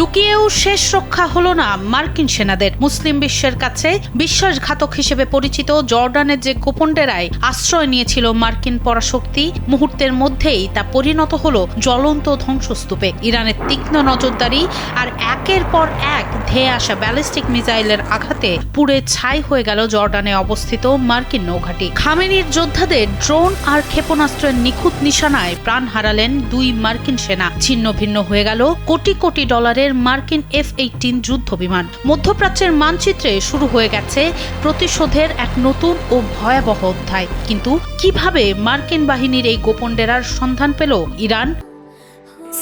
লুকিয়েও শেষ রক্ষা হলো না মার্কিন সেনাদের। মুসলিম বিশ্বের কাছে বিশ্বাসঘাতক হিসেবে পরিচিত জর্ডানের যে গোপন ডেরায় আশ্রয় নিয়েছিল মার্কিন পরাশক্তি, মুহূর্তের মধ্যেই তা পরিণত হলো জ্বলন্ত ধ্বংসস্তূপে। ইরানের তীক্ষ্ণ নজরদারি আর একের পর এক ধেয়ে আসা ব্যালিস্টিক মিসাইলের আঘাতে পুড়ে ছাই হয়ে গেল জর্ডানে অবস্থিত মার্কিন নৌঘাঁটি। খামেনির যোদ্ধাদের ড্রোন আর ক্ষেপণাস্ত্রের নিখুঁত নিশানায় প্রাণ হারালেন 2 মার্কিন সেনা। ছিন্ন ভিন্ন হয়ে গেল কোটি কোটি ডলারের মার্কিন F-18 যুদ্ধ বিমান। মধ্যপ্রাচ্যের মানচিত্রে শুরু হয়ে গেছে প্রতিশোধের এক নতুন ও ভয়াবহ অধ্যায়। কিন্তু কিভাবে মার্কিন বাহিনীর এই গোপন ডেরার সন্ধান পেল ইরান?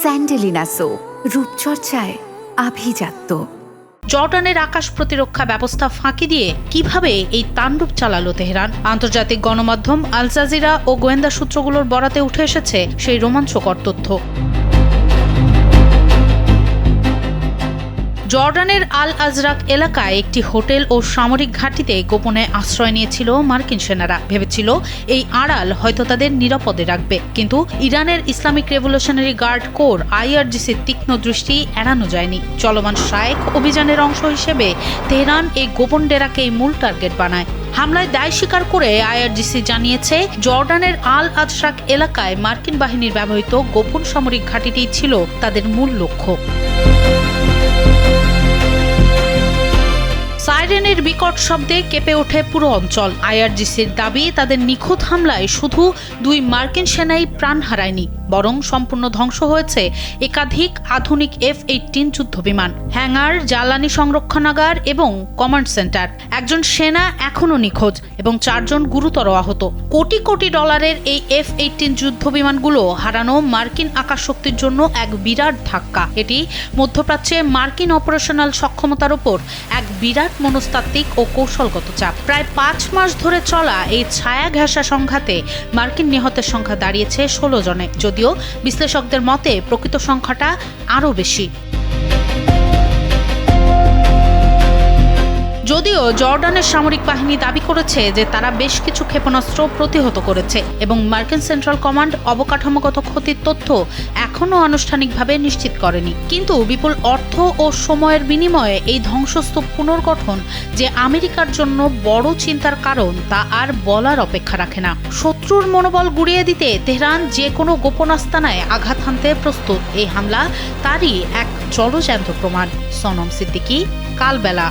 স্যান্ডেলিনা সো, রূপচর্চায় আভিজাত্য। জর্ডানের আকাশ প্রতিরক্ষা ব্যবস্থা ফাঁকি দিয়ে কিভাবে এই তাণ্ডব চালালো তেহরান? আন্তর্জাতিক গণমাধ্যম আল জাজিরা ও গোয়েন্দা সূত্রগুলোর বরাতে উঠে এসেছে সেই রোমাঞ্চকর তথ্য। জর্ডানের আল আজরাক এলাকায় একটি হোটেল ও সামরিক ঘাঁটিতে গোপনে আশ্রয় নিয়েছিল মার্কিন সেনারা। ভেবেছিল এই আড়াল হয়তো তাদের নিরাপদে রাখবে, কিন্তু ইরানের ইসলামিক রেভলিউশনারি গার্ড কোর IRGCর তীক্ষ্ণ দৃষ্টি এড়ানো যায়নি। চলমান শায়েখ অভিযানের অংশ হিসেবে তেহরান এই গোপন ডেরাকেই মূল টার্গেট বানায়। হামলায় দায় স্বীকার করে IRGC জানিয়েছে, জর্ডানের আল আজরাক এলাকায় মার্কিন বাহিনীর ব্যবহৃত গোপন সামরিক ঘাঁটিটি ছিল তাদের মূল লক্ষ্য। সাইরেনের বিকট শব্দে কেঁপে ওঠে পুরো অঞ্চল। IRGCর দাবি, তাদের নিখুঁত হামলায় শুধু 2 মার্কিন সেনাই প্রাণ হারায়নি, বরং সম্পূর্ণ ধ্বংস হয়েছে একাধিক আধুনিক F-18 যুদ্ধ বিমান, হ্যাঙ্গার, জ্বালানি সংরক্ষণাগার এবং কমান্ড সেন্টার। একজন সেনা এখনও নিখোঁজ এবং 4 জন গুরুতর আহত। কোটি কোটি ডলারের এই F-18 যুদ্ধ বিমানগুলো হারানো মার্কিন আকাশ শক্তির জন্য এক বিরাট ধাক্কা। এটি মধ্যপ্রাচ্যে মার্কিন অপারেশনাল সক্ষমতার উপর এক বিরাট মনস্তাত্ত্বিক ও কৌশলগত চাপ। প্রায় 5 মাস ধরে চলা এই ছায়া ঘেঁষা সংঘাতে মার্কিন নিহতের সংখ্যা দাঁড়িয়েছে 16 জনে, যদিও বিশ্লেষকদের মতে প্রকৃত সংখ্যাটা আরও বেশি। যদিও জর্ডানের সামরিক বাহিনী দাবি করেছে যে তারা বেশ কিছু ক্ষেপণাস্ত্র প্রতিহত করেছে এবং মার্কিন সেন্ট্রাল কমান্ড অবকাঠামোগত ক্ষতির তথ্য এখনও আনুষ্ঠানিকভাবে নিশ্চিত করেনি। কিন্তু বিপুল অর্থ ও সময়ের বিনিময়ে এই ধ্বংসস্তূপ পুনর্গঠন যে আমেরিকার জন্য বড় চিন্তার কারণ তা আর বলার অপেক্ষা রাখে না। শত্রুর মনোবল গুঁড়িয়ে দিতে তেহরান যে কোনো গোপন আস্তানায় আঘাত হানতে প্রস্তুত। এই হামলা তারই এক জলজ্যান্ত প্রমাণ। সনম সিদ্দিকী, কালবেলা।